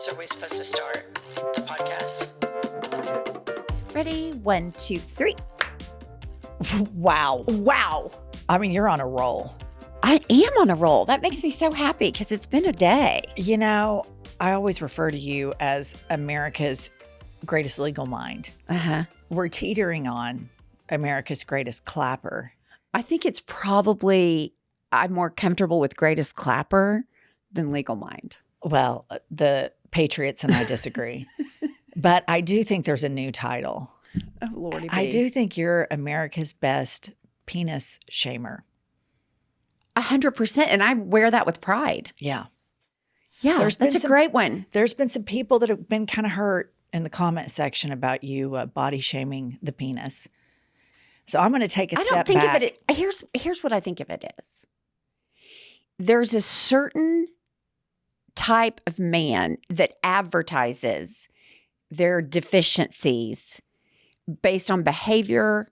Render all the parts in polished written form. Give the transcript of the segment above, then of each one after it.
So are we supposed to start the podcast? Ready? 1, 2, 3. Wow. Wow. I mean, you're on a roll. I am on a roll. That makes me so happy because it's been a day. You know, I always refer to you as America's greatest legal mind. Uh-huh. We're teetering on America's greatest clapper. I think it's probably, I'm more comfortable with greatest clapper than legal mind. Well, the Patriots and I disagree. But I do think there's a new title. Oh, Lordy. I do think you're America's best penis shamer. 100%. And I wear that with pride. Yeah. Yeah, There's that's been a great one. There's been some people that have been kind of hurt in the comment section about you body shaming the penis. So I'm going to take a step back. I don't think of it. Here's what I think of it is. There's a certain type of man that advertises their deficiencies based on behavior,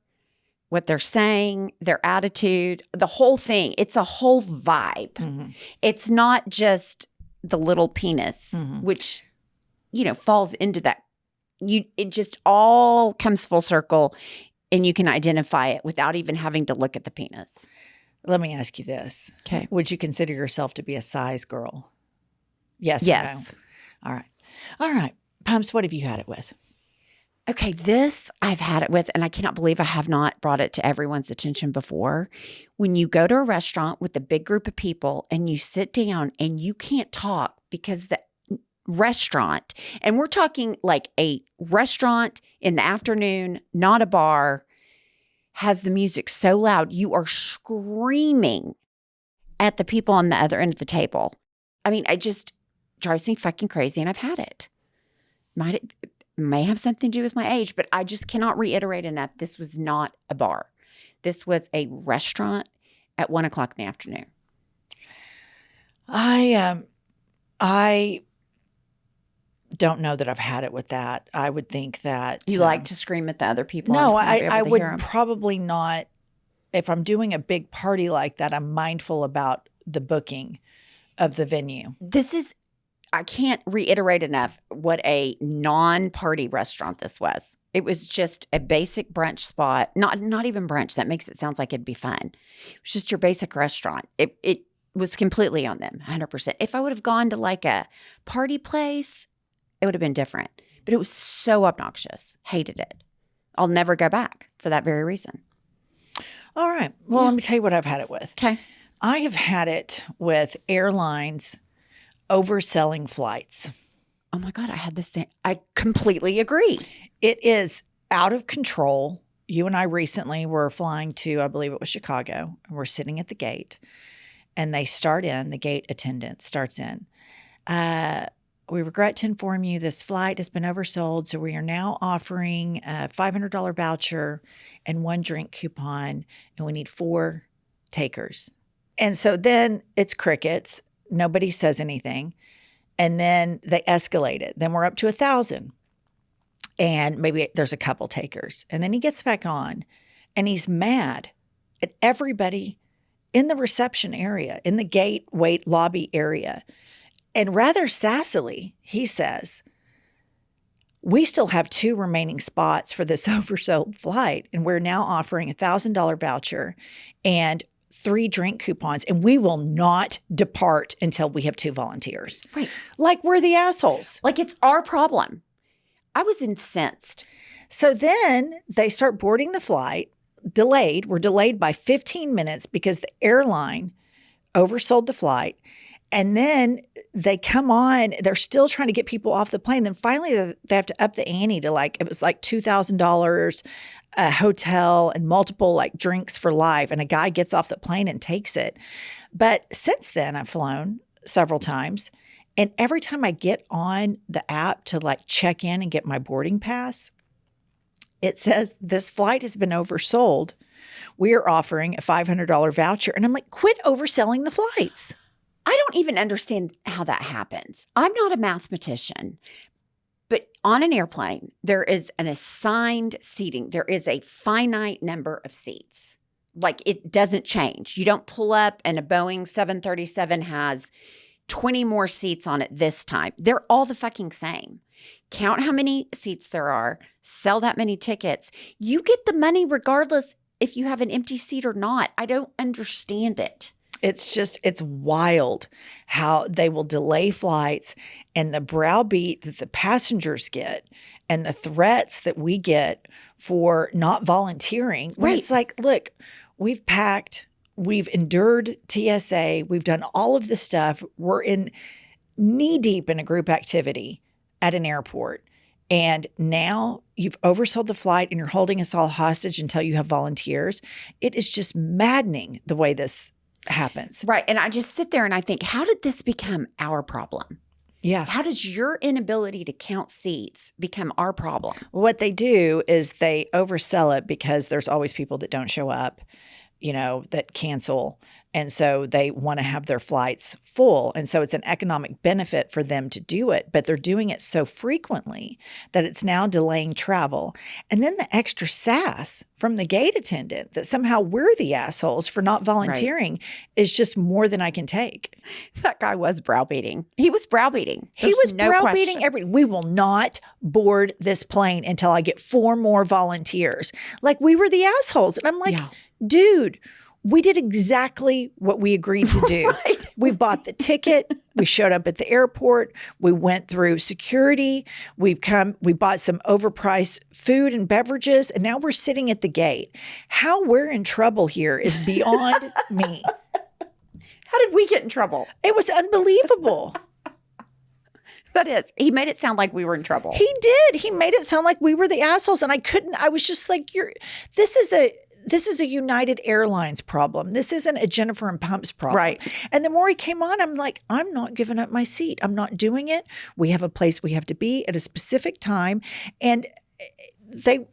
what they're saying, their attitude, the whole thing. It's a whole vibe. Mm-hmm. It's not just the little penis, which, falls into that. It just all comes full circle and you can identify it without even having to look at the penis. Let me ask you this. Okay. Would you consider yourself to be a size girl? Yes. Yes. Or no? All right. Pumps, what have you had it with? Okay, this I've had it with, and I cannot believe I have not brought it to everyone's attention before. When you go to a restaurant with a big group of people and you sit down and you can't talk because the restaurant, and we're talking like a restaurant in the afternoon, not a bar, has the music so loud, you are screaming at the people on the other end of the table. I mean, it just drives me fucking crazy, and I've had it. May have something to do with my age, but I just cannot reiterate enough. This was not a bar. This was a restaurant at 1 o'clock in the afternoon. I don't know that I've had it with that. I would think that You like to scream at the other people? No, and not be able I to would hear 'em? probably not. If I'm doing a big party like that, I'm mindful about the booking of the venue. I can't reiterate enough what a non-party restaurant this was. It was just a basic brunch spot. Not even brunch. That makes it sound like it'd be fun. It was just your basic restaurant. It was completely on them, 100%. If I would have gone to like a party place, it would have been different. But it was so obnoxious. Hated it. I'll never go back for that very reason. All right. Well, let me tell you what I've had it with. Okay. I have had it with airlines overselling flights. Oh my God, I had the same. I completely agree. It is out of control. You and I recently were flying to, I believe it was Chicago, and we're sitting at the gate, and the gate attendant starts in. We regret to inform you this flight has been oversold, so we are now offering a $500 voucher and 1 drink coupon, and we need 4 takers. And so then it's crickets. Nobody says anything. And then they escalate it. Then we're up to 1,000. And maybe there's a couple takers. And then he gets back on and he's mad at everybody in the reception area, in the gate wait lobby area. And rather sassily, he says, we still have 2 remaining spots for this oversold flight. And we're now offering a $1,000 voucher and 3 drink coupons, and we will not depart until we have 2 volunteers. Right. Like we're the assholes. Like it's our problem. I was incensed. So then they start boarding the flight, delayed. We're delayed by 15 minutes because the airline oversold the flight. And then they come on, they're still trying to get people off the plane. Then finally they have to up the ante to it was like $2,000, a hotel and multiple drinks for life. And a guy gets off the plane and takes it. But since then I've flown several times. And every time I get on the app to check in and get my boarding pass, it says this flight has been oversold. We are offering a $500 voucher. And I'm like, quit overselling the flights. I don't even understand how that happens. I'm not a mathematician, but on an airplane, there is an assigned seating. There is a finite number of seats. It doesn't change. You don't pull up and a Boeing 737 has 20 more seats on it this time. They're all the fucking same. Count how many seats there are, sell that many tickets. You get the money regardless if you have an empty seat or not. I don't understand it. It's wild how they will delay flights, and the browbeat that the passengers get and the threats that we get for not volunteering. When it's like, look, we've packed, we've endured TSA, we've done all of this stuff. We're in knee deep in a group activity at an airport. And now you've oversold the flight and you're holding us all hostage until you have volunteers. It is just maddening the way this happens. Right. And I just sit there and I think, how did this become our problem? Yeah. How does your inability to count seats become our problem? What they do is they oversell it because there's always people that don't show up, that cancel. And so they want to have their flights full. And so it's an economic benefit for them to do it. But they're doing it so frequently that it's now delaying travel. And then the extra sass from the gate attendant that somehow we're the assholes for not volunteering is just more than I can take. That guy was browbeating. He was browbeating. He was browbeating everybody. We will not board this plane until I get 4 more volunteers. Like we were the assholes. And I'm like, dude, we did exactly what we agreed to do. Right. We bought the ticket. We showed up at the airport. We went through security. We bought some overpriced food and beverages, and now we're sitting at the gate. How we're in trouble here is beyond me. How did we get in trouble? It was unbelievable. That is. He made it sound like we were in trouble. He did. He made it sound like we were the assholes, and I was just like, this is a United Airlines problem. This isn't a Jennifer and Pumps problem. Right. And the more he came on, I'm like, I'm not giving up my seat. I'm not doing it. We have a place we have to be at a specific time. And they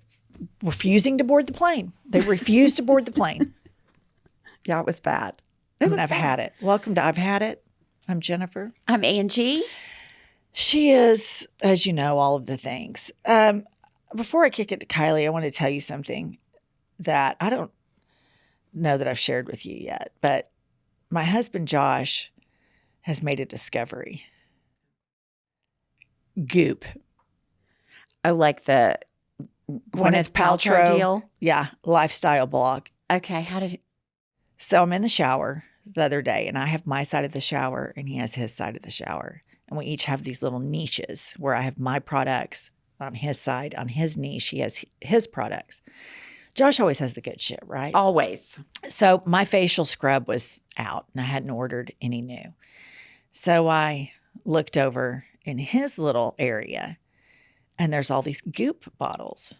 refusing to board the plane. They refused to board the plane. Yeah, it was bad. I've had it. Welcome to I've Had It. I'm Jennifer. I'm Angie. She is, as you know, all of the things. Before I kick it to Kiley, I want to tell you something that I don't know that I've shared with you yet, but my husband, Josh, has made a discovery. Goop. Oh, like the Gwyneth Paltrow deal? Yeah, lifestyle blog. Okay, how did So I'm in the shower the other day, and I have my side of the shower, and he has his side of the shower. And we each have these little niches where I have my products on his side. On his niche, he has his products. Josh always has the good shit, right? Always. So my facial scrub was out, and I hadn't ordered any new. So I looked over in his little area, and there's all these Goop bottles.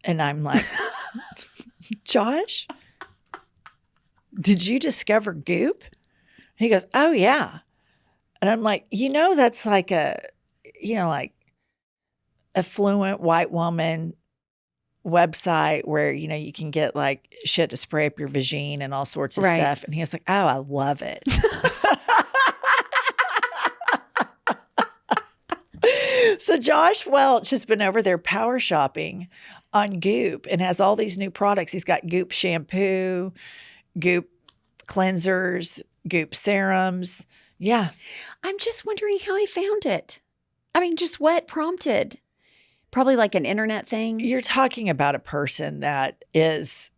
And I'm like, Josh, did you discover Goop? He goes, oh, yeah. And I'm like, that's like like affluent white woman website where, you can get like shit to spray up your vagine and all sorts of stuff. And he was like, oh, I love it. So Josh Welch has been over there power shopping on Goop and has all these new products. He's got Goop shampoo, Goop cleansers, Goop serums. Yeah. I'm just wondering how he found it. I mean, just what prompted? Probably like an internet thing. You're talking about a person that is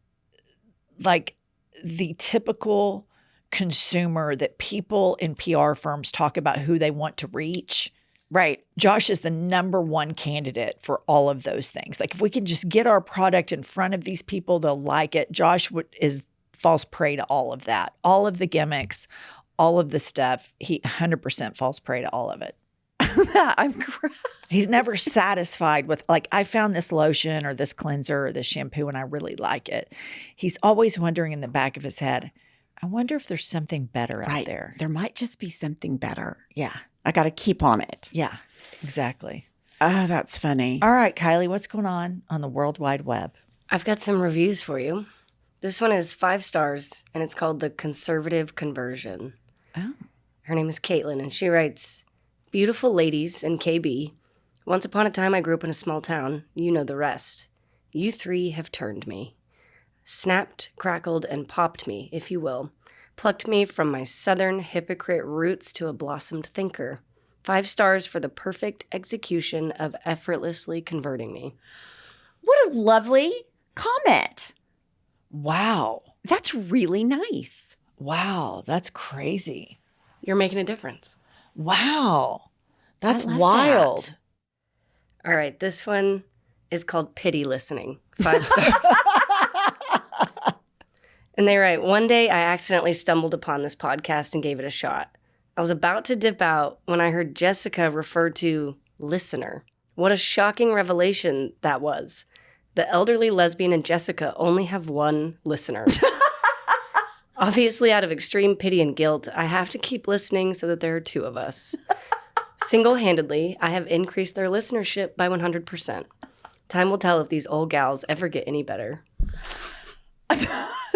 like the typical consumer that people in PR firms talk about who they want to reach. Right. Josh is the number one candidate for all of those things. Like if we can just get our product in front of these people, they'll like it. Josh falls prey to all of that. All of the gimmicks, all of the stuff. He 100% falls prey to all of it. He's never satisfied with like, I found this lotion or this cleanser or this shampoo and I really like it. He's always wondering in the back of his head, I wonder if there's something better out there. There might just be something better. Yeah. I got to keep on it. Yeah, exactly. Oh, that's funny. All right, Kiley, what's going on the World Wide Web? I've got some reviews for you. This one is 5 stars, and it's called The Conservative Conversion. Oh. Her name is Caitlin, and she writes, Beautiful ladies and KB. Once upon a time, I grew up in a small town. You know the rest. You 3 have turned me. Snapped, crackled, and popped me, if you will. Plucked me from my southern hypocrite roots to a blossomed thinker. 5 stars for the perfect execution of effortlessly converting me. What a lovely comment. Wow. That's really nice. Wow. That's crazy. You're making a difference. Wow. That's I love wild. that. All right, this one is called Pity Listening. 5 stars. And they write, one day I accidentally stumbled upon this podcast and gave it a shot. I was about to dip out when I heard Jessica refer to listener. What a shocking revelation that was. The elderly lesbian and Jessica only have one listener. Obviously, out of extreme pity and guilt, I have to keep listening so that there are 2 of us. Single-handedly, I have increased their listenership by 100%. Time will tell if these old gals ever get any better.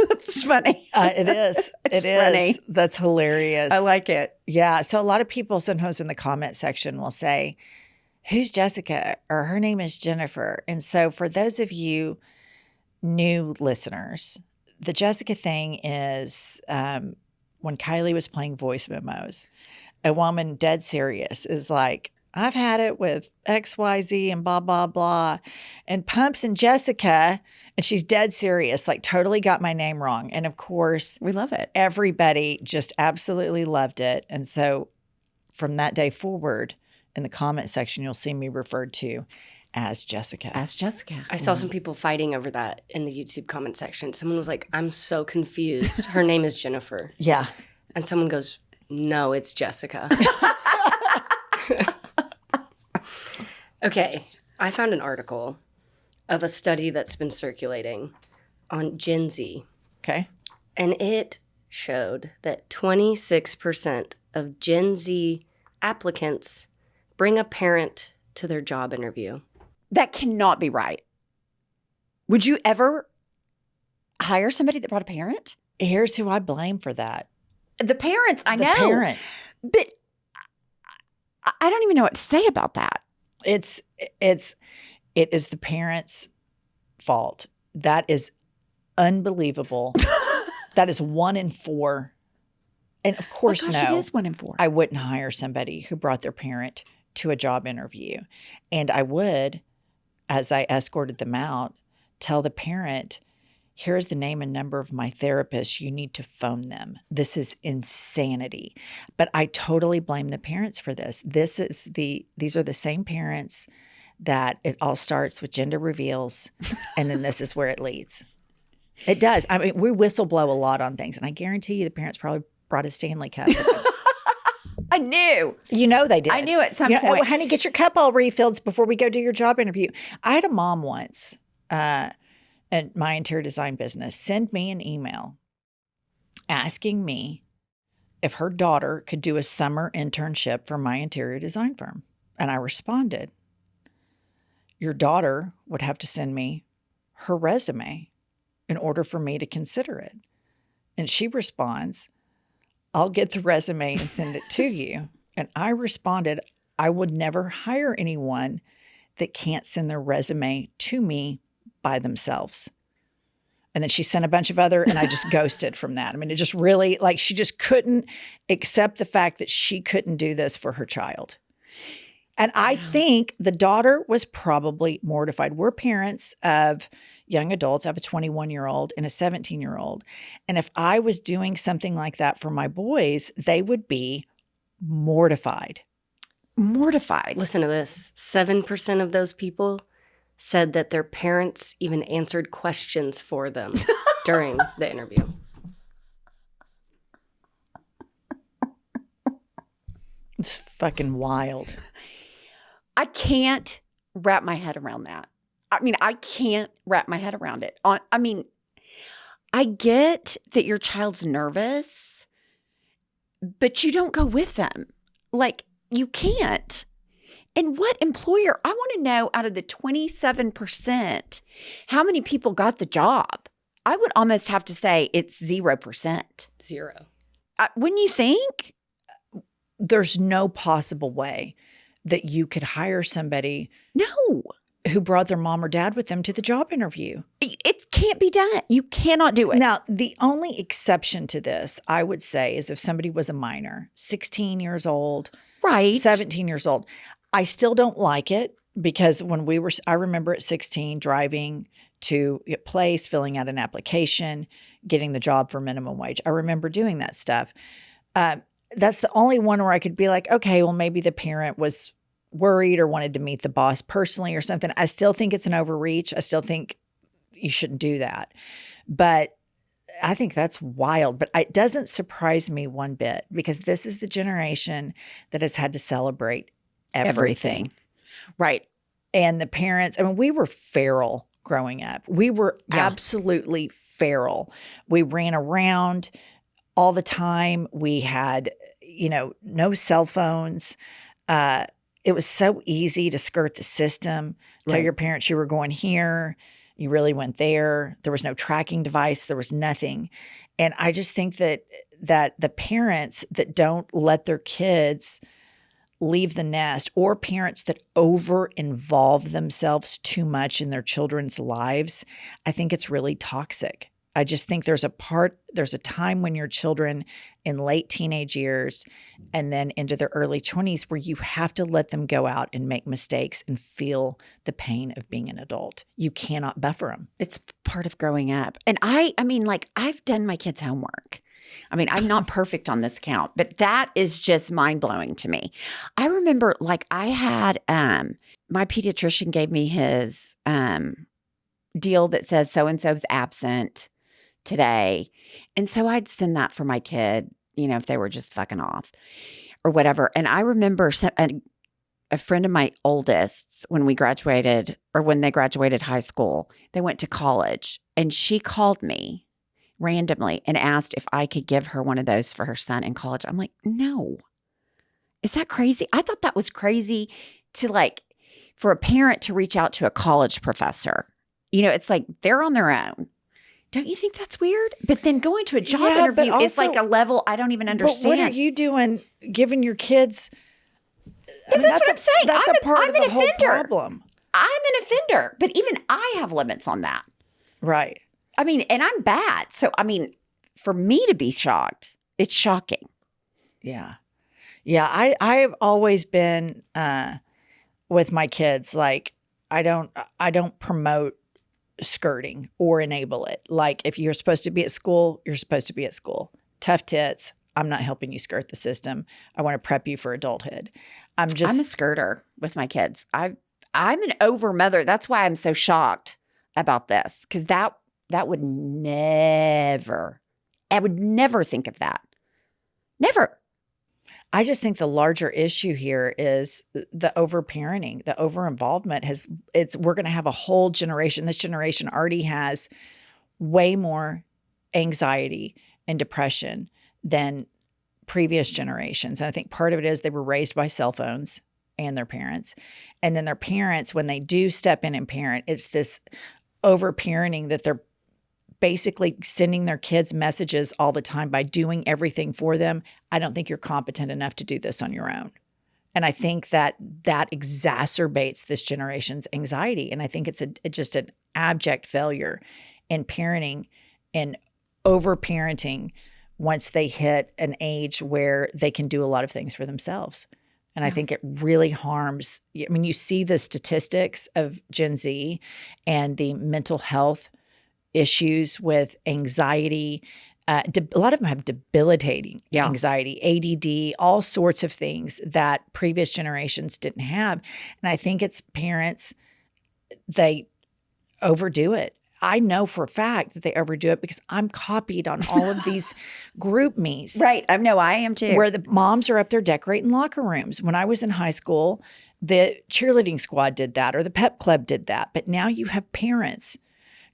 It's funny. It is. It's It is. funny. That's hilarious. I like it. Yeah. So a lot of people sometimes in the comment section will say, who's Jessica? Or her name is Jennifer. And so for those of you new listeners, the Jessica thing is when Kiley was playing voice memos, a woman dead serious is like, I've had it with XYZ and blah, blah, blah. And Pumps and Jessica, and she's dead serious, like totally got my name wrong. And of course, We love it. everybody just absolutely loved it. And so from that day forward, in the comment section, you'll see me referred to as Jessica. Ask Jessica. I saw some people fighting over that in the YouTube comment section. Someone was like, I'm so confused. Her name is Jennifer. Yeah. And someone goes, no, it's Jessica. Okay, I found an article of a study that's been circulating on Gen Z. Okay. And it showed that 26% of Gen Z applicants bring a parent to their job interview. That cannot be right. Would you ever hire somebody that brought a parent? Here's who I blame for that. The parents, I The know. parent. But I don't even know what to say about that. It is the parents' fault. That is unbelievable. That is 1 in 4. And of course, Oh gosh, no, it is 1 in 4. I wouldn't hire somebody who brought their parent to a job interview. And I would, as I escorted them out, tell the parent, here's the name and number of my therapist. You need to phone them. This is insanity. But I totally blame the parents for this. These are the same parents that it all starts with gender reveals, and then this is where it leads. It does. I mean, we whistleblow a lot on things, and I guarantee you the parents probably brought a Stanley Cup with them. I knew. You know they did. I knew at some You know, point. "Oh, honey, get your cup all refilled before we go do your job interview." I had a mom once at my interior design business send me an email asking me if her daughter could do a summer internship for my interior design firm. And I responded, your daughter would have to send me her resume in order for me to consider it. And she responds, I'll get the resume and send it to you. And I responded, I would never hire anyone that can't send their resume to me by themselves. And then she sent a bunch of other, and I just ghosted from that. I mean, it just really, like, she just couldn't accept the fact that she couldn't do this for her child. And I think the daughter was probably mortified. We're parents of young adults. I have a 21-year-old and a 17-year-old. And if I was doing something like that for my boys, they would be mortified. Mortified. Listen to this. 7% of those people said that their parents even answered questions for them during the interview. It's fucking wild. I can't wrap my head around that. I mean, I can't wrap my head around it. I get that your child's nervous, but you don't go with them. Like, you can't. And what employer? I want to know, out of the 27%, how many people got the job? I would almost have to say it's 0%. 0. Wouldn't you think? There's no possible way that you could hire somebody No. who brought their mom or dad with them to the job interview. It can't be done. You cannot do it. Now, the only exception to this, I would say, is if somebody was a minor, 16 years old, right, 17 years old. I still don't like it because I remember at 16 driving to a place, filling out an application, getting the job for minimum wage. I remember doing that stuff. That's the only one where I could be like, okay, well, maybe the parent was worried or wanted to meet the boss personally or something. I still think it's an overreach. I still think you shouldn't do that. But I think that's wild. But it doesn't surprise me one bit because this is the generation that has had to celebrate everything. Right. And the parents, I mean, we were feral growing up. We were absolutely feral. We ran around all the time. We had, no cell phones. It was so easy to skirt the system, tell your parents you were going here, you really went there. There was no tracking device. There was nothing. And I just think that the parents that don't let their kids leave the nest, or parents that over-involve themselves too much in their children's lives, I think it's really toxic. I just think there's a time when your children in late teenage years and then into their early 20s where you have to let them go out and make mistakes and feel the pain of being an adult. You cannot buffer them. It's part of growing up. And I mean, like, I've done my kids' homework. I mean, I'm not perfect on this count, but that is just mind-blowing to me. I remember, like, I had my pediatrician gave me his deal that says so-and-so's absent today. And so I'd send that for my kid, if they were just fucking off or whatever. And I remember a friend of my oldest's when they graduated high school, they went to college, and she called me randomly and asked if I could give her one of those for her son in college. I'm like, no. Is that crazy? I thought that was crazy for a parent to reach out to a college professor. It's like they're on their own. Don't you think that's weird? But then going to a job interview is like a level I don't even understand. But what are you doing giving your kids? That's what I'm saying. That's a part of the whole problem. I'm an offender, but even I have limits on that. Right. I mean, and I'm bad. So, I mean, for me to be shocked, it's shocking. Yeah. Yeah. I've always been with my kids, like, I don't promote skirting or enable it. Like, if you're supposed to be at school, you're supposed to be at school. Tough tits. I'm not helping you skirt the system. I want to prep you for adulthood. I'm a skirter with my kids. I'm an over mother. That's why I'm so shocked about this, because I would never think of that. Never. I just think the larger issue here is the over-parenting, the over-involvement we're going to have a whole generation. This generation already has way more anxiety and depression than previous generations. And I think part of it is they were raised by cell phones and their parents. And then their parents, when they do step in and parent, it's this over-parenting that they're basically sending their kids messages all the time by doing everything for them. I don't think you're competent enough to do this on your own. And I think that exacerbates this generation's anxiety. And I think it's just an abject failure in parenting and over-parenting once they hit an age where they can do a lot of things for themselves. And I think it really harms. I mean, you see the statistics of Gen Z and the mental health issues with anxiety. A lot of them have debilitating anxiety, ADD, all sorts of things that previous generations didn't have. And I think it's parents, they overdo it. I know for a fact that they overdo it because I'm copied on all of these group me's. Right. I know I am too. Where the moms are up there decorating locker rooms. When I was in high school, the cheerleading squad did that, or the pep club did that. But now you have parents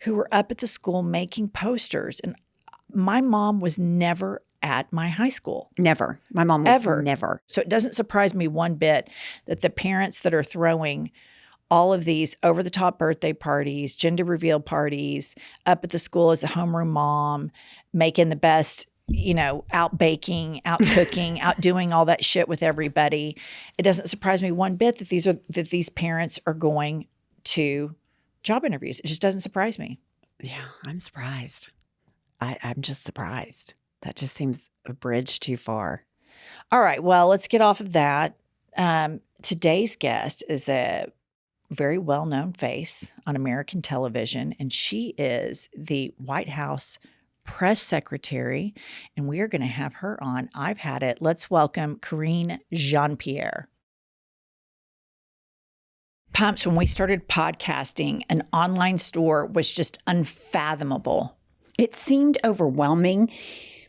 who were up at the school making posters. And my mom was never at my high school. Never. My mom was never. So it doesn't surprise me one bit that the parents that are throwing all of these over-the-top birthday parties, gender reveal parties, up at the school as a homeroom mom, making the best, out baking, out cooking, out doing all that shit with everybody. It doesn't surprise me one bit that these parents are going to job interviews. It just doesn't surprise me. Yeah, I'm surprised. I'm just surprised. That just seems a bridge too far. All right. Well, let's get off of that. Today's guest is a very well-known face on American television, and she is the White House press secretary, and we are going to have her on. I've had it. Let's welcome Karine Jean-Pierre. Pumps, when we started podcasting, an online store was just unfathomable. It seemed overwhelming,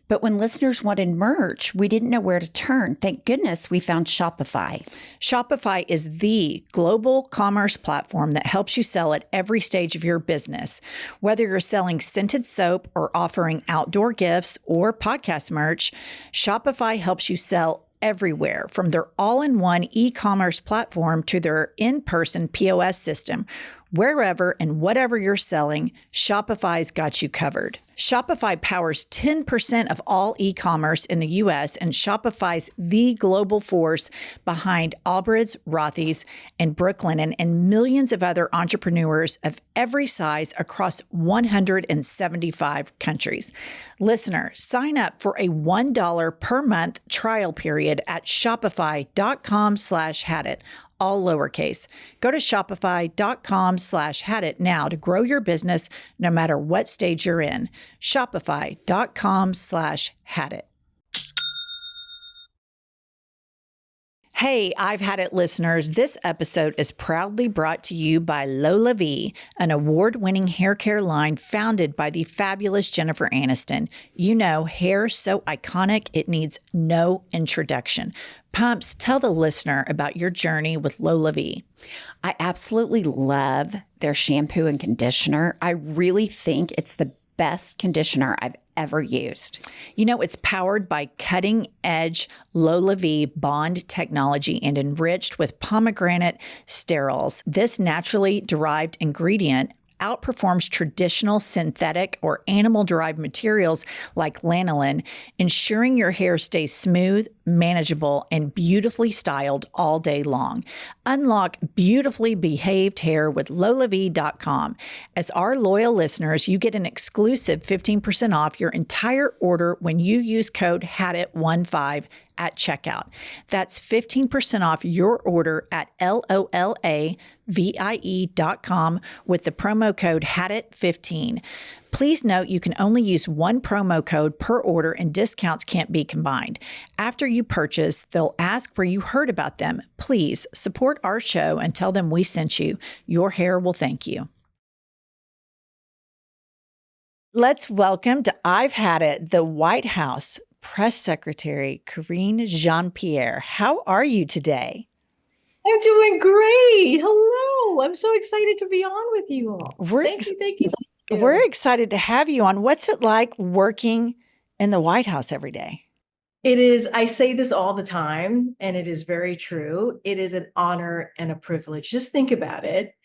but when listeners wanted merch, we didn't know where to turn. Thank goodness we found Shopify. Shopify is the global commerce platform that helps you sell at every stage of your business. Whether you're selling scented soap or offering outdoor gifts or podcast merch, Shopify helps you sell everywhere, from their all-in-one e-commerce platform to their in-person POS system. Wherever and whatever you're selling, Shopify's got you covered. Shopify powers 10% of all e-commerce in the U.S., and Shopify's the global force behind Allbirds, Rothy's, and Brooklinen, and millions of other entrepreneurs of every size across 175 countries. Listener, sign up for a $1 per month trial period at shopify.com/hadit. All lowercase. Go to shopify.com/hadit now to grow your business no matter what stage you're in. Shopify.com/hadit. Hey, I've Had It listeners. This episode is proudly brought to you by Lola V, an award-winning hair care line founded by the fabulous Jennifer Aniston. You know, hair so iconic it needs no introduction. Pumps, tell the listener about your journey with Lola V. I absolutely love their shampoo and conditioner. I really think it's the best conditioner I've ever used. You know, it's powered by cutting-edge Lola V bond technology and enriched with pomegranate sterols. This naturally derived ingredient outperforms traditional synthetic or animal-derived materials like lanolin, ensuring your hair stays smooth, manageable, and beautifully styled all day long. Unlock beautifully behaved hair with lolav.com. As our loyal listeners, you get an exclusive 15% off your entire order when you use code HADIT15 at checkout. That's 15% off your order at LOLAVIE.com with the promo code HADIT15. Please note you can only use one promo code per order and discounts can't be combined. After you purchase, they'll ask where you heard about them. Please support our show and tell them we sent you. Your hair will thank you. Let's welcome to I've Had It, the White House Press Secretary, Karine Jean-Pierre. How are you today? I'm doing great. Hello. I'm so excited to be on with you all. Thank you. We're excited to have you on. What's it like working in the White House every day? It is, I say this all the time, and it is very true. It is an honor and a privilege. Just think about it.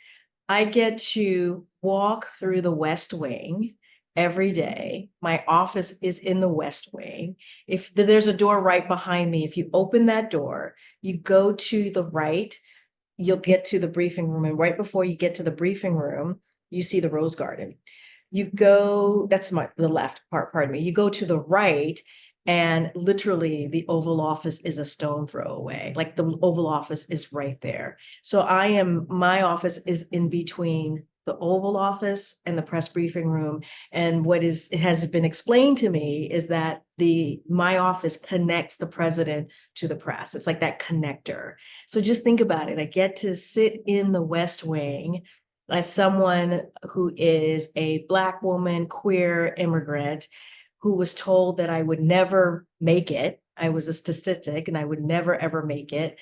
I get to walk through the West Wing every day. My office is in the West Wing. If there's a door right behind me, if you open that door, you go to the right, you'll get to the briefing room. And right before you get to the briefing room, you see the Rose Garden. You go, that's the left part, pardon me. You go to the right, and literally the Oval Office is a stone throw away. Like the Oval Office is right there. So my office is in between the Oval Office and the press briefing room. And it has been explained to me is that my office connects the president to the press. It's like that connector. So just think about it. I get to sit in the West Wing as someone who is a Black woman, queer immigrant, who was told that I would never make it. I was a statistic and I would never, ever make it.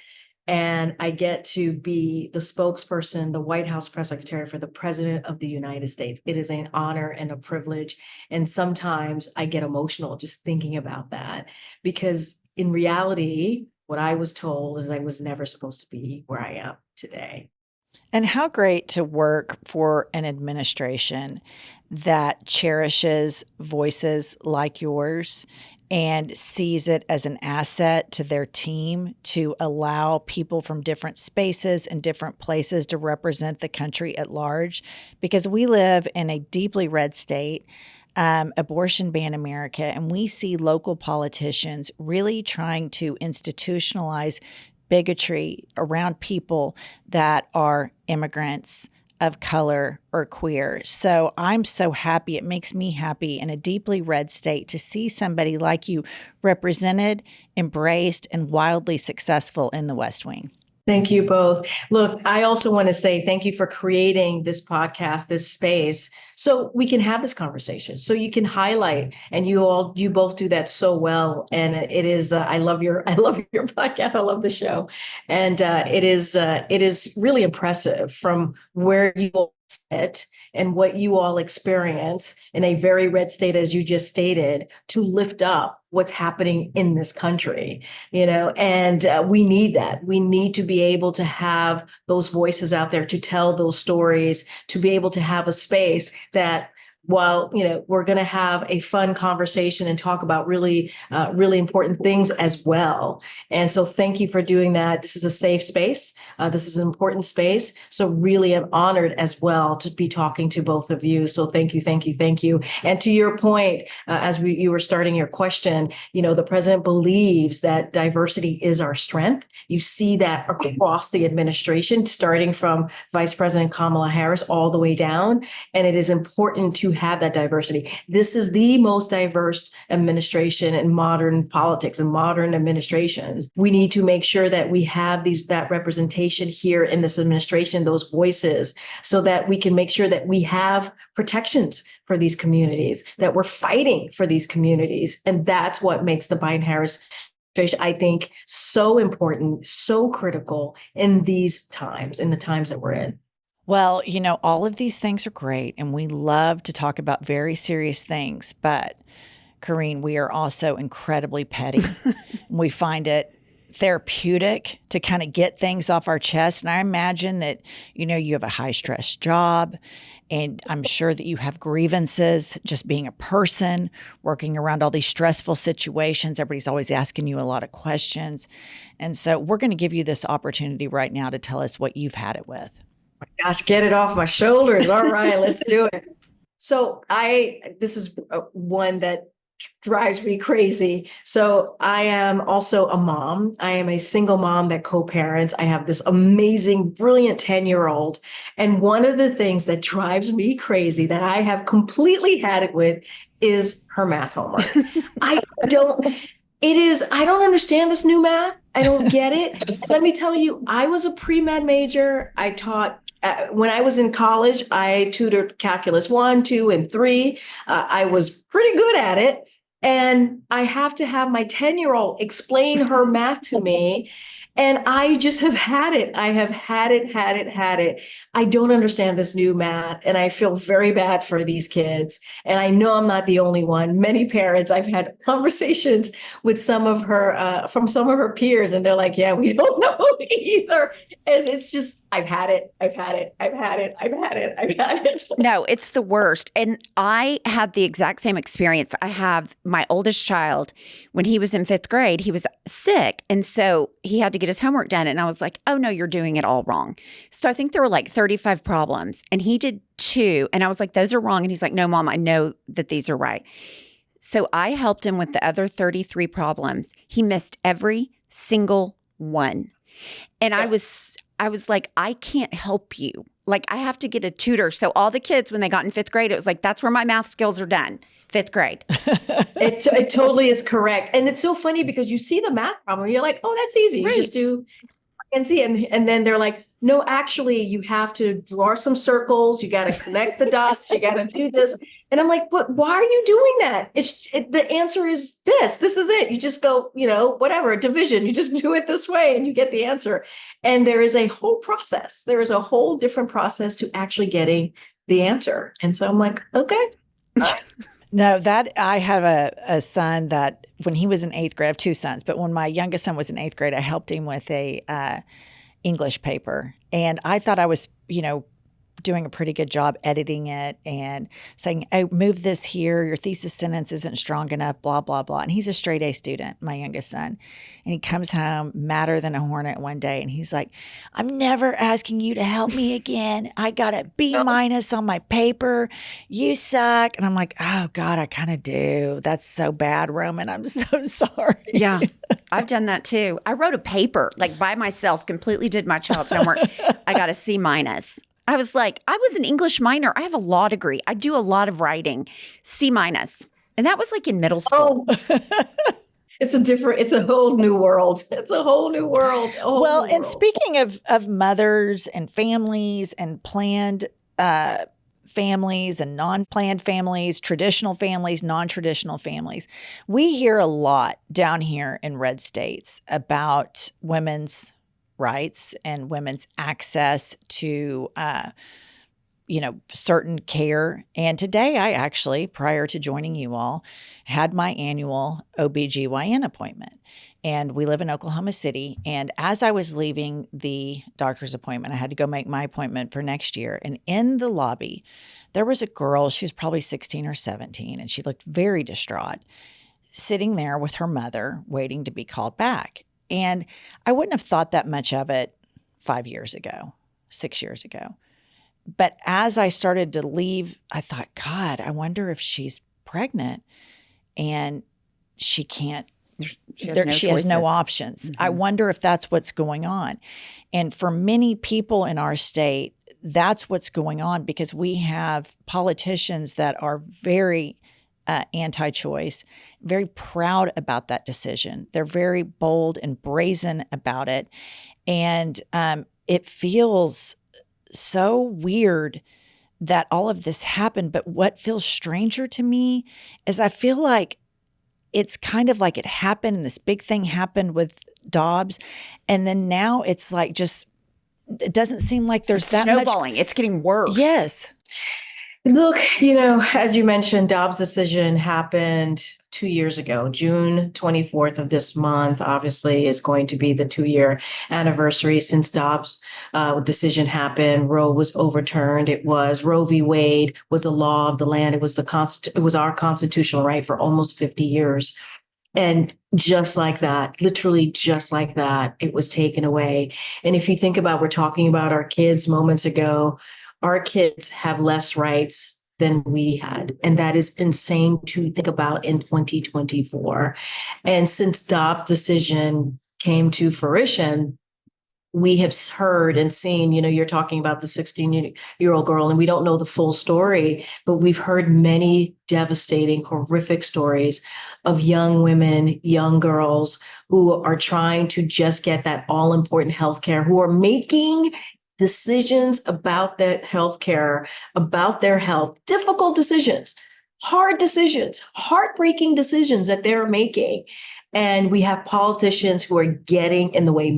And I get to be the spokesperson, the White House press secretary for the President of the United States. It is an honor and a privilege. And sometimes I get emotional just thinking about that, because in reality, what I was told is I was never supposed to be where I am today. And how great to work for an administration that cherishes voices like yours and sees it as an asset to their team to allow people from different spaces and different places to represent the country at large. Because we live in a deeply red state, abortion ban America, and we see local politicians really trying to institutionalize bigotry around people that are immigrants, of color, or queer. So I'm so happy. It makes me happy in a deeply red state to see somebody like you represented, embraced, and wildly successful in the West Wing. Thank you both. Look, I also want to say thank you for creating this podcast, this space, so we can have this conversation, so you can highlight, and you both do that so well. And it is, I love your podcast. I love the show. And it is really impressive from where you all sit and what you all experience in a very red state, as you just stated, to lift up what's happening in this country, and we need that. We need to be able to have those voices out there to tell those stories, to be able to have a space that, while we're going to have a fun conversation and talk about really important things as well. And so thank you for doing that. This is a safe space. This is an important space. So really am honored as well to be talking to both of you. So thank you, thank you, thank you. And to your point, you were starting your question, the president believes that diversity is our strength. You see that across the administration, starting from Vice President Kamala Harris all the way down. And it is important to have that diversity. This is the most diverse administration in modern politics and modern administrations. We need to make sure that we have that representation here in this administration, those voices, so that we can make sure that we have protections for these communities, that we're fighting for these communities. And that's what makes the Biden-Harris administration, I think, so important, so critical in these times, in the times that we're in. Well, all of these things are great, and we love to talk about very serious things. But, Karine, we are also incredibly petty. We find it therapeutic to kind of get things off our chest. And I imagine that, you have a high-stress job, and I'm sure that you have grievances just being a person, working around all these stressful situations. Everybody's always asking you a lot of questions. And so we're going to give you this opportunity right now to tell us what you've had it with. Gosh, get it off my shoulders. All right, let's do it. So this is one that drives me crazy. So I am also a mom. I am a single mom that co-parents. I have this amazing, brilliant 10-year-old. And one of the things that drives me crazy that I have completely had it with is her math homework. I don't understand this new math. I don't get it. Let me tell you, I was a pre-med major. I taught when I was in college, I tutored calculus 1, 2, and 3. I was pretty good at it. And I have to have my 10-year-old explain her math to me. And I just have had it. I have had it. I don't understand this new math. And I feel very bad for these kids. And I know I'm not the only one. Many parents, I've had conversations with some of her peers, and they're like, yeah, we don't know either. And it's just, I've had it. No, it's the worst. And I had the exact same experience. I have my oldest child, when he was in 5th grade, he was sick. And so he had to get his homework done. And I was like, oh no, you're doing it all wrong. So I think there were like 35 problems, and he did 2. And I was like, those are wrong. And he's like, no, Mom, I know that these are right. So I helped him with the other 33 problems. He missed every single one. And I was like, I can't help you. Like, I have to get a tutor. So all the kids, when they got in 5th grade, it was like, that's where my math skills are done. 5th grade. It totally is correct. And it's so funny because you see the math problem, you're like, oh, that's easy. Right. You just do and see. And then they're like, no, actually, you have to draw some circles. You got to connect the dots. You got to do this. And I'm like, but why are you doing that? The answer is this. This is it. You just go, whatever, division. You just do it this way and you get the answer. And there is a whole process. There is a whole different process to actually getting the answer. And so I'm like, okay. No, that I have a son that when he was in 8th grade, I have 2 sons, but when my youngest son was in 8th grade, I helped him with a English paper. And I thought I was, doing a pretty good job editing it and saying, oh, move this here. Your thesis sentence isn't strong enough, blah, blah, blah. And he's a straight A student, my youngest son. And he comes home madder than a hornet one day. And he's like, I'm never asking you to help me again. I got a B- on my paper. You suck. And I'm like, oh God, I kind of do. That's so bad, Roman. I'm so sorry. Yeah, I've done that too. I wrote a paper like by myself, completely did my child's homework. I got a C-. I was like, I was an English minor. I have a law degree. I do a lot of writing, C-. And that was like in middle school. It's a whole new world. It's a whole new world. Well, and speaking of mothers and families and planned families and non-planned families, traditional families, non-traditional families, we hear a lot down here in red states about women's rights and women's access to, certain care. And today I actually, prior to joining you all, had my annual OBGYN appointment. And we live in Oklahoma City. And as I was leaving the doctor's appointment, I had to go make my appointment for next year. And in the lobby, there was a girl, she was probably 16 or 17, and she looked very distraught, sitting there with her mother waiting to be called back. And I wouldn't have thought that much of it 5 years ago, 6 years ago. But as I started to leave, I thought, God, I wonder if she's pregnant and she can't, she has no options. Mm-hmm. I wonder if that's what's going on. And for many people in our state, that's what's going on because we have politicians that are very anti-choice, very proud about that decision. They're very bold and brazen about it. And it feels so weird that all of this happened. But what feels stranger to me is I feel like it's kind of like it happened and this big thing happened with Dobbs. And then now it's like just, it doesn't seem like there's that snowballing. much. It's getting worse. Yes. Look, as you mentioned, Dobbs Decision happened 2 years ago. June 24th of this month, obviously, is going to be the 2-year anniversary since Dobbs Decision happened. Roe was overturned. It was Roe v. Wade was the law of the land. It was it was our constitutional right for almost 50 years. And just like that, literally just like that, it was taken away. And if you think about, we're talking about our kids moments ago, our kids have less rights than we had. And that is insane to think about in 2024. And since Dobbs Decision came to fruition, we have heard and seen, you're talking about the 16-year-old girl, and we don't know the full story, but we've heard many devastating, horrific stories of young women, young girls who are trying to just get that all-important healthcare, who are making decisions about that healthcare, about their health, difficult decisions, hard decisions, heartbreaking decisions that they're making. And we have politicians who are getting in the way,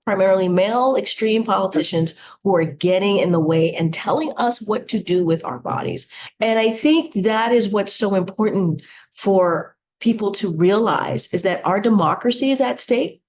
primarily male extreme politicians who are getting in the way and telling us what to do with our bodies. And I think that is what's so important for people to realize is that our democracy is at stake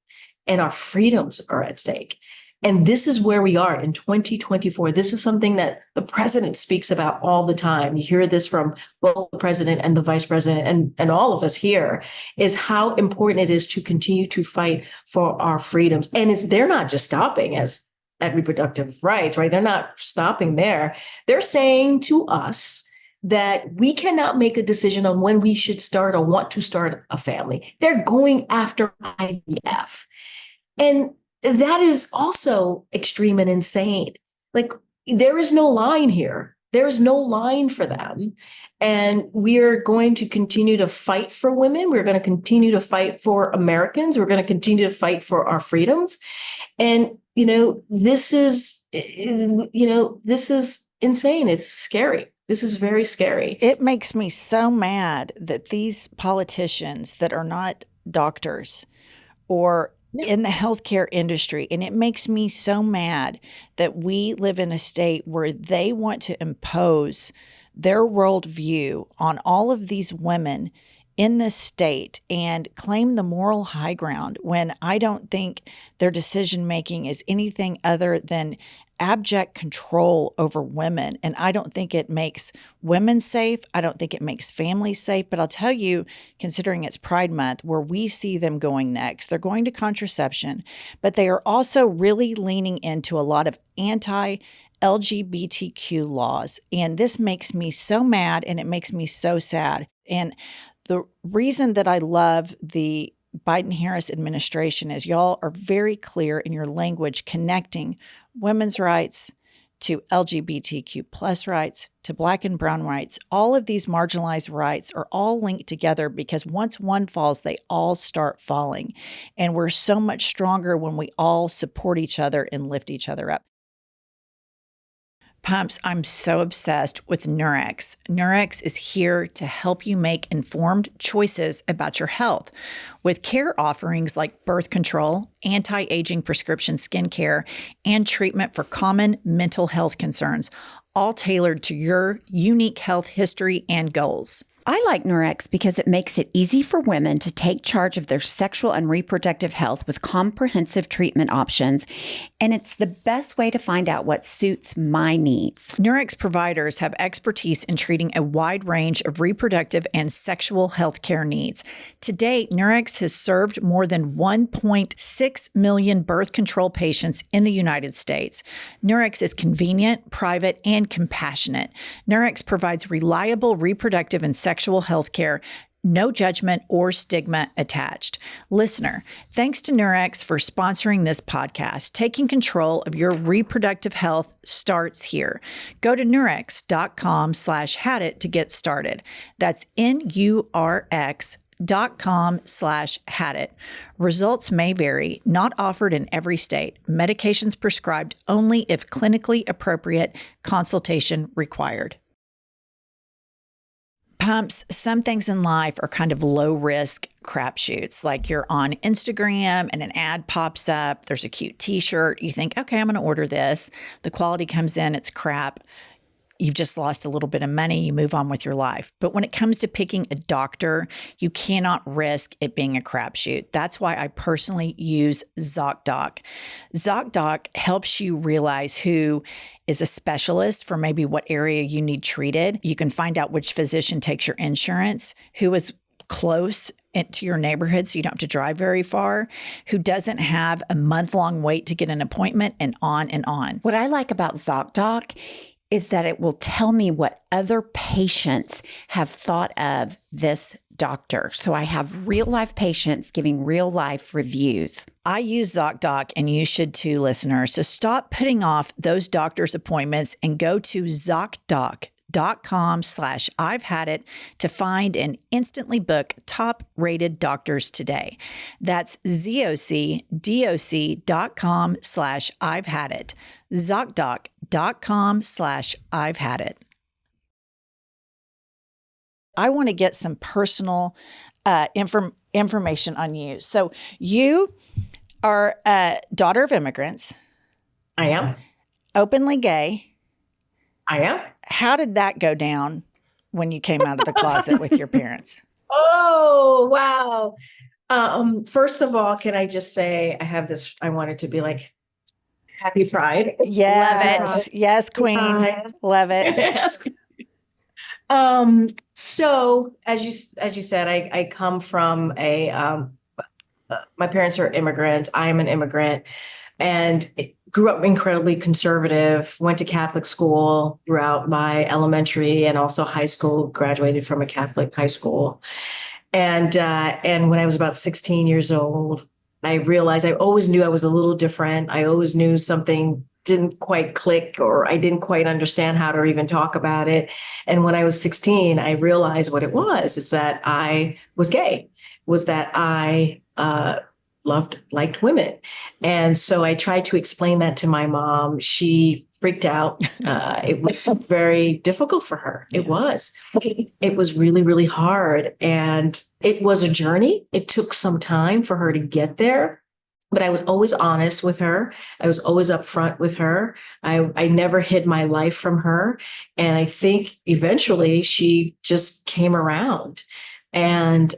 and our freedoms are at stake. And this is where we are in 2024. This is something that the president speaks about all the time. You hear this from both the president and the vice president and all of us here, is how important it is to continue to fight for our freedoms. And they're not just stopping at reproductive rights, right? They're not stopping there. They're saying to us that we cannot make a decision on when we should start or want to start a family. They're going after IVF. And that is also extreme and insane. Like, there is no line here. There is no line for them. And we are going to continue to fight for women. We're going to continue to fight for Americans. We're going to continue to fight for our freedoms. And, this is insane. It's scary. This is very scary. It makes me so mad that these politicians that are not doctors or in the healthcare industry. And it makes me so mad that we live in a state where they want to impose their worldview on all of these women in this state and claim the moral high ground when I don't think their decision making is anything other than abject control over women. And I don't think it makes women safe. I don't think it makes families safe. But I'll tell you, considering it's Pride Month, where we see them going next, they're going to contraception, but they are also really leaning into a lot of anti-LGBTQ laws. And this makes me so mad and it makes me so sad. And the reason that I love the Biden-Harris administration is y'all are very clear in your language connecting women's rights to LGBTQ plus rights, to Black and brown rights. All of these marginalized rights are all linked together because once one falls, they all start falling. And we're so much stronger when we all support each other and lift each other up. Pumps, I'm so obsessed with Nurex. Nurex is here to help you make informed choices about your health with care offerings like birth control, anti-aging prescription skincare, and treatment for common mental health concerns, all tailored to your unique health history and goals. I like Nurex because it makes it easy for women to take charge of their sexual and reproductive health with comprehensive treatment options, and it's the best way to find out what suits my needs. Nurex providers have expertise in treating a wide range of reproductive and sexual health care needs. To date, Nurex has served more than 1.6 million birth control patients in the United States. Nurex is convenient, private, and compassionate. Nurex provides reliable reproductive and sexual health care, no judgment or stigma attached. Listener, thanks to Nurex for sponsoring this podcast. Taking control of your reproductive health starts here. Go to nurex.com/hadit to get started. That's NURX.com/hadit. Results may vary, not offered in every state. Medications prescribed only if clinically appropriate, consultation required. Pumps, some things in life are kind of low risk crapshoots. Like you're on Instagram and an ad pops up. There's a cute t-shirt. You think, okay, I'm going to order this. The quality comes in, it's crap. You've just lost a little bit of money. You move on with your life. But when it comes to picking a doctor, you cannot risk it being a crapshoot. That's why I personally use ZocDoc. ZocDoc helps you realize who is a specialist for maybe what area you need treated. You can find out which physician takes your insurance, who is close to your neighborhood so you don't have to drive very far, who doesn't have a month-long wait to get an appointment, and on and on. What I like about ZocDoc is that it will tell me what other patients have thought of this doctor. So I have real life patients giving real life reviews. I use ZocDoc and you should too, listeners. So stop putting off those doctor's appointments and go to ZocDoc.com/I've had it to find and instantly book top rated doctors today. That's ZocDoc.com/I've had it. ZocDoc.com/I've had it. I want to get some personal information on you. So you are a daughter of immigrants. I am. Openly gay. I am. How did that go down when you came out of the closet with your parents? Oh, wow. First of all, can I just say I have this, I want it to be like Happy Pride. Yes. Love it. Yes, Queen. Pride. Love it. Yes. So as you said, I come from my parents are immigrants. I am an immigrant and grew up incredibly conservative, went to Catholic school throughout my elementary and also high school, graduated from a Catholic high school. And when I was about 16 years old, I realized I always knew I was a little different. I always knew something didn't quite click or I didn't quite understand how to even talk about it. And when I was 16, I realized what it was. It's that I was gay, was that I liked women. And so I tried to explain that to my mom. She freaked out. It was very difficult for her. It was. It was really, really hard. And it was a journey. It took some time for her to get there. But I was always honest with her. I was always upfront with her. I never hid my life from her. And I think eventually she just came around. And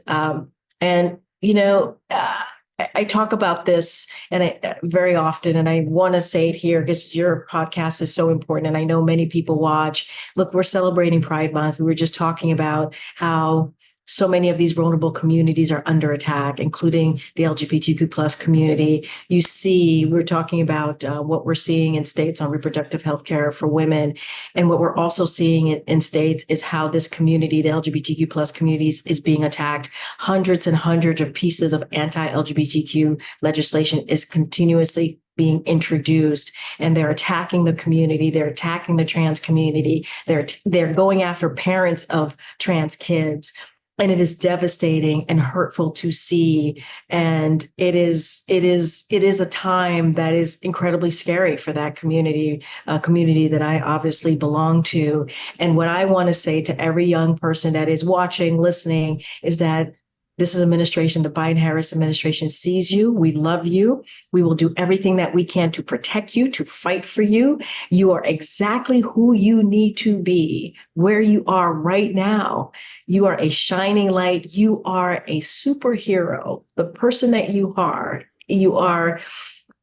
I talk about this and very often, and I want to say it here because your podcast is so important. And I know many people watch. Look, we're celebrating Pride Month. We were just talking about how so many of these vulnerable communities are under attack, including the LGBTQ plus community. You see, we're talking about what we're seeing in states on reproductive health care for women. And what we're also seeing in states is how this community, the LGBTQ plus communities, is being attacked. Hundreds and hundreds of pieces of anti-LGBTQ legislation is continuously being introduced, and they're attacking the community. They're attacking the trans community. They're going after parents of trans kids. And it is devastating and hurtful to see. And it is a time that is incredibly scary for that community, a community that I obviously belong to. And what I want to say to every young person that is watching, listening, is that this is administration, the Biden-Harris administration sees you. We love you. We will do everything that we can to protect you, to fight for you. You are exactly who you need to be, where you are right now. You are a shining light. You are a superhero. The person that you are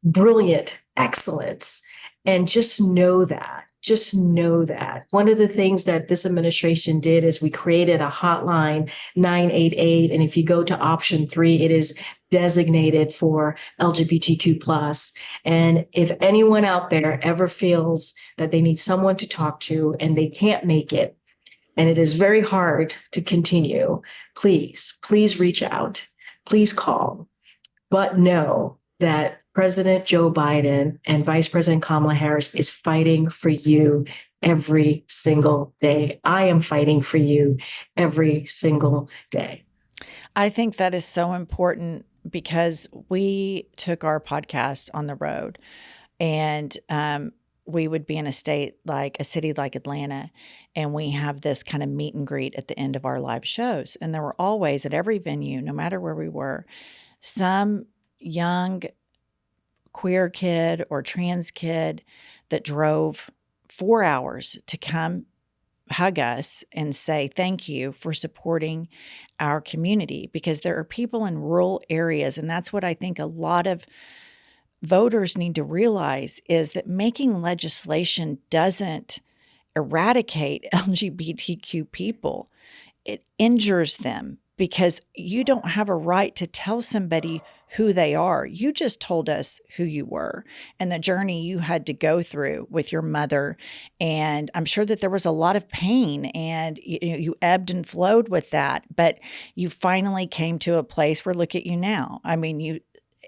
brilliant, excellence. And just know that. Just know that. One of the things that this administration did is we created a hotline 988. And if you go to option 3, it is designated for LGBTQ+. And if anyone out there ever feels that they need someone to talk to and they can't make it, and it is very hard to continue, please reach out. Please call. But know that President Joe Biden and Vice President Kamala Harris is fighting for you every single day. I am fighting for you every single day. I think that is so important because we took our podcast on the road, and we would be in a city like Atlanta, and we have this kind of meet and greet at the end of our live shows. And there were always, at every venue, no matter where we were, some young queer kid or trans kid that drove 4 hours to come hug us and say thank you for supporting our community, because there are people in rural areas. And that's what I think a lot of voters need to realize, is that making legislation doesn't eradicate LGBTQ people. It injures them, because you don't have a right to tell somebody who they are. You just told us who you were and the journey you had to go through with your mother. And I'm sure that there was a lot of pain, and you ebbed and flowed with that, but you finally came to a place where look at you now. I mean,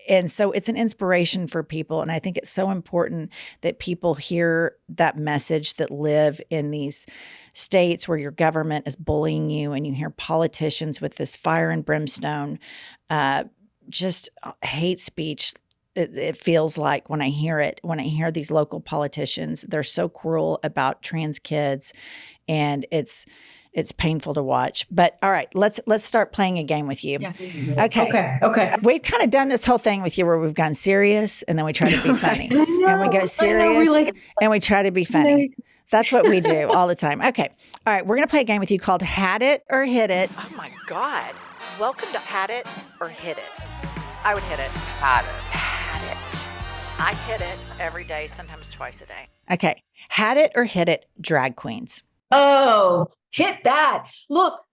and so it's an inspiration for people. And I think it's so important that people hear that message that live in these states where your government is bullying you, and you hear politicians with this fire and brimstone, just hate speech. It feels like when I hear these local politicians, they're so cruel about trans kids, and it's painful to watch. But all right, let's start playing a game with you. Yeah. Okay. We've kind of done this whole thing with you where we've gone serious, and then we try to be funny. And we go serious and we try to be funny. That's what we do all the time. Okay. All right, we're going to play a game with you called Had It or Hit It. Oh my God. Welcome to Had It or Hit It. I would hit it. Had it. I hit it every day, sometimes twice a day. Okay. Had it or hit it, drag queens. Oh, hit that. Look,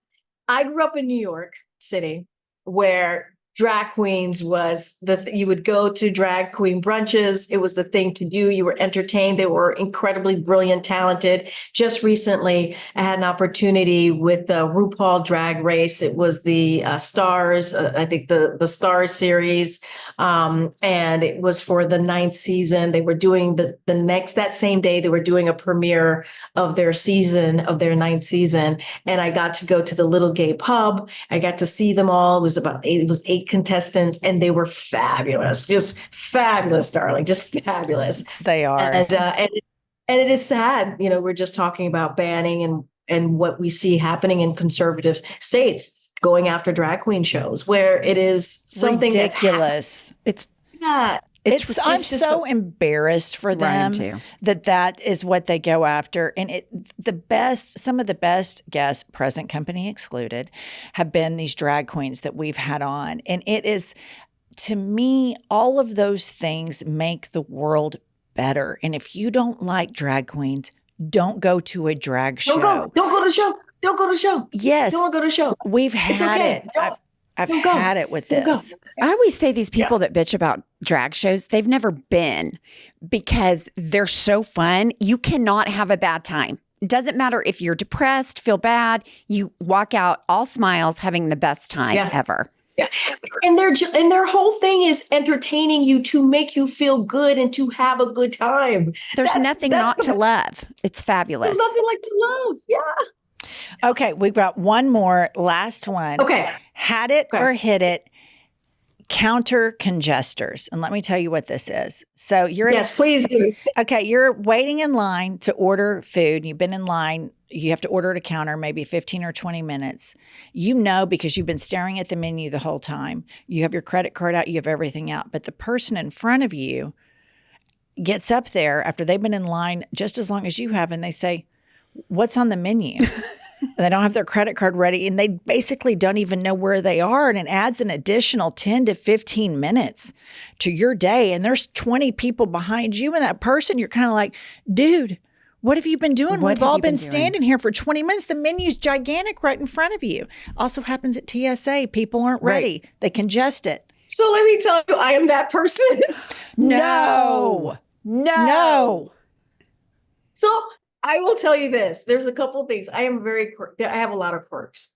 I grew up in New York City, where drag queens was you would go to drag queen brunches. It was the thing to do. You were entertained. They were incredibly brilliant, talented. Just recently, I had an opportunity with the RuPaul Drag Race. It was the Stars, I think the Stars series. And it was for the 9th season. They were doing that same day, they were doing a premiere of their 9th season. And I got to go to the little gay pub. I got to see them all. It was 8 contestants, and they were fabulous, just fabulous, darling, just fabulous. They are. And it is sad, we're just talking about banning and what we see happening in conservative states going after drag queen shows, where it is something ridiculous. I'm so embarrassed for them that is what they go after. And some of the best guests, present company excluded, have been these drag queens that we've had on. And it is to me, all of those things make the world better. And if you don't like drag queens, don't go to a drag show. Don't go to the show. Don't go to the show. Yes. Don't go to the show. We've had it. I've had it with this. I always say these people that bitch about drag shows, they've never been, because they're so fun. You cannot have a bad time. It doesn't matter if you're depressed, feel bad, you walk out all smiles, having the best time ever. Yeah. And their whole thing is entertaining you to make you feel good and to have a good time. There's nothing not to love. It's fabulous. There's nothing like to love. Yeah. Okay, we've got one more, last one. Okay. Had it or hit it, counter congesters. And let me tell you what this is. So Yes, please do. Okay, you're waiting in line to order food. You've been in line. You have to order at a counter, maybe 15 or 20 minutes. You know, because you've been staring at the menu the whole time. You have your credit card out. You have everything out. But the person in front of you gets up there after they've been in line just as long as you have, and they say, "What's on the menu?" And they don't have their credit card ready, and they basically don't even know where they are. And it adds an additional 10 to 15 minutes to your day. And there's 20 people behind you and that person. You're kind of like, dude, what have you been doing? We've all been standing here for 20 minutes. The menu's gigantic right in front of you. Also happens at TSA. People aren't ready. They congest it. So let me tell you, I am that person. No. So I will tell you this. There's a couple of things. I have a lot of quirks.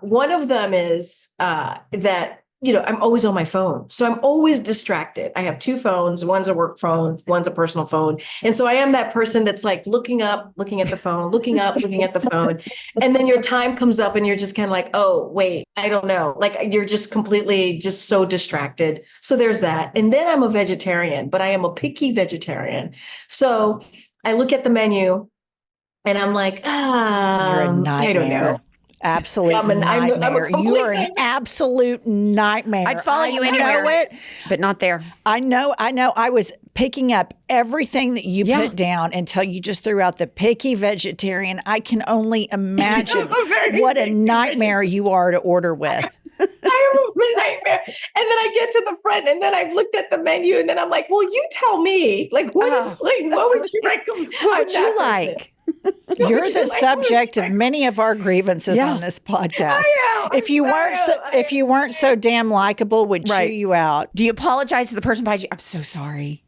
One of them is that, I'm always on my phone. So I'm always distracted. I have two phones. One's a work phone, one's a personal phone. And so I am that person that's like looking up, looking at the phone, looking up, looking at the phone. And then your time comes up and you're just kind of like, oh, wait, I don't know. Like you're just completely just so distracted. So there's that. And then I'm a vegetarian, but I am a picky vegetarian. So I look at the menu and I'm like, you're a nightmare. I don't know. Absolute nightmare. You are an absolute nightmare. I'd follow you anywhere, but not there. I know. I was picking up everything that you put down until you just threw out the picky vegetarian. I can only imagine what a nightmare you are to order with. I am a nightmare. And then I get to the front and then I've looked at the menu and then I'm like, well, you tell me, like, what would you recommend? What would you like? You're the subject of many of our grievances on this podcast. If you weren't so damn likable, we'd chew you out. Do you apologize to the person behind you? I'm so sorry.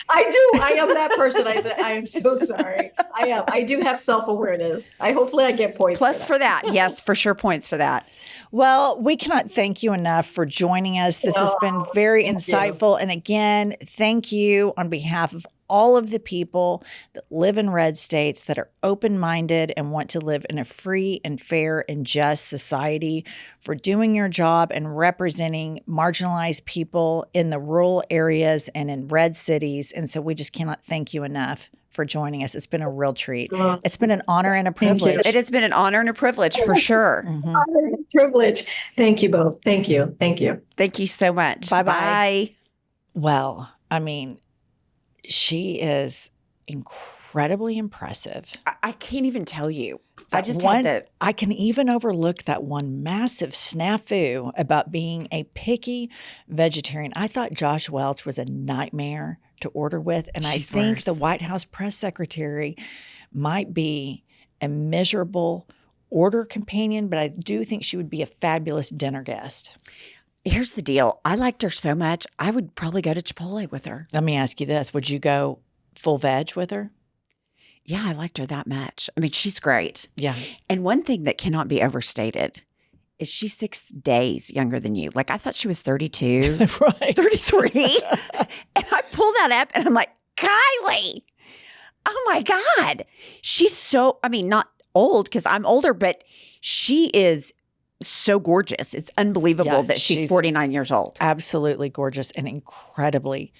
I do. I am that person. I said, I am so sorry. I am. I do have self-awareness. Hopefully I get points. Plus for that. Yes, for sure. Points for that. Well, we cannot thank you enough for joining us. This has been very insightful. And again, thank you on behalf of all of the people that live in red states that are open-minded and want to live in a free and fair and just society, for doing your job and representing marginalized people in the rural areas and in red cities. And so we just cannot thank you enough for joining us. It's been a real treat. It's been an honor and a privilege. It has been an honor and a privilege for sure. Honor and privilege. Thank you both. Thank you. Thank you. Thank you so much. Bye-bye. Bye. Well, I mean, she is incredibly impressive. I can't even tell you. I can even overlook that one massive snafu about being a picky vegetarian. I thought Josh Welch was a nightmare to order with. And I think the White House press secretary might be a miserable order companion, but I do think she would be a fabulous dinner guest. Here's the deal. I liked her so much, I would probably go to Chipotle with her. Let me ask you this. Would you go full veg with her? Yeah, I liked her that much. I mean, she's great. Yeah. And one thing that cannot be overstated is she's 6 days younger than you. Like, I thought she was 32. Right. 33. And I pull that up and I'm like, Kiley, oh my God. She's so, I mean, not old because I'm older, but she is so gorgeous. It's unbelievable that she's 49 years old. Absolutely gorgeous and incredibly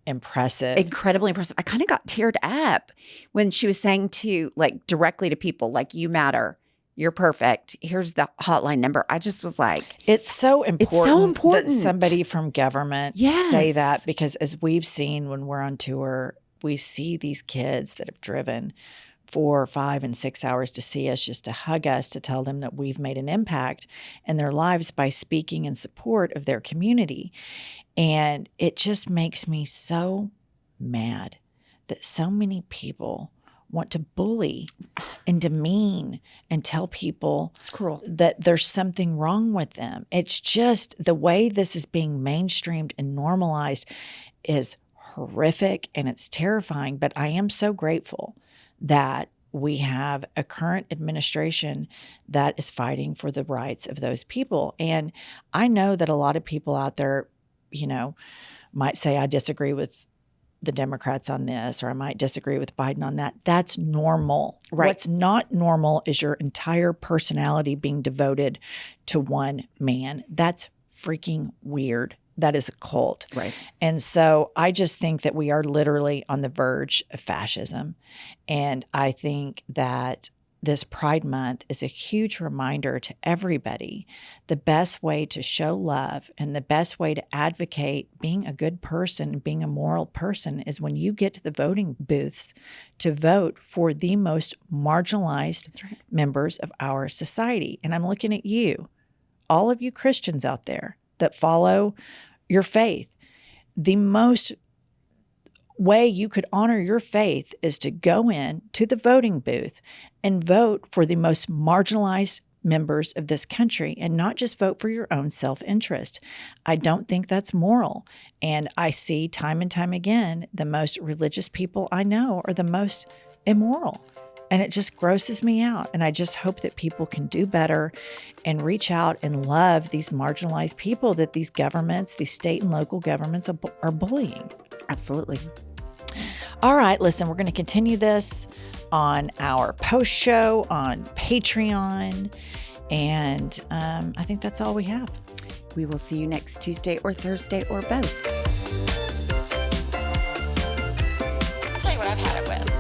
impressive. Incredibly impressive. I kind of got teared up when she was saying directly to people, like, you matter. You're perfect. Here's the hotline number. I just was like, it's so important that that somebody from government say that, because as we've seen when we're on tour, we see these kids that have driven 4, 5, and 6 hours to see us, just to hug us, to tell them that we've made an impact in their lives by speaking in support of their community. And it just makes me so mad that so many people want to bully and demean and tell people It's cruel. that there's something wrong with them. It's just the way this is being mainstreamed and normalized is horrific and it's terrifying. But I am so grateful that we have a current administration that is fighting for the rights of those people. And I know that a lot of people out there, might say, I disagree with the Democrats on this, or I might disagree with Biden on that. That's normal. Right. What's not normal is your entire personality being devoted to one man. That's freaking weird. That is a cult. Right. And so I just think that we are literally on the verge of fascism. And I think that this Pride Month is a huge reminder to everybody the best way to show love and the best way to advocate being a good person, being a moral person, is when you get to the voting booths to vote for the most marginalized members of our society. And I'm looking at you, all of you Christians out there that follow your faith. The most way you could honor your faith is to go in to the voting booth and vote for the most marginalized members of this country and not just vote for your own self-interest. I don't think that's moral. And I see time and time again, the most religious people I know are the most immoral. And it just grosses me out. And I just hope that people can do better and reach out and love these marginalized people that these governments, these state and local governments are bullying. Absolutely. All right, listen, we're going to continue this on our post show on Patreon. And I think that's all we have. We will see you next Tuesday or Thursday or both. I'll tell you what I've had it with.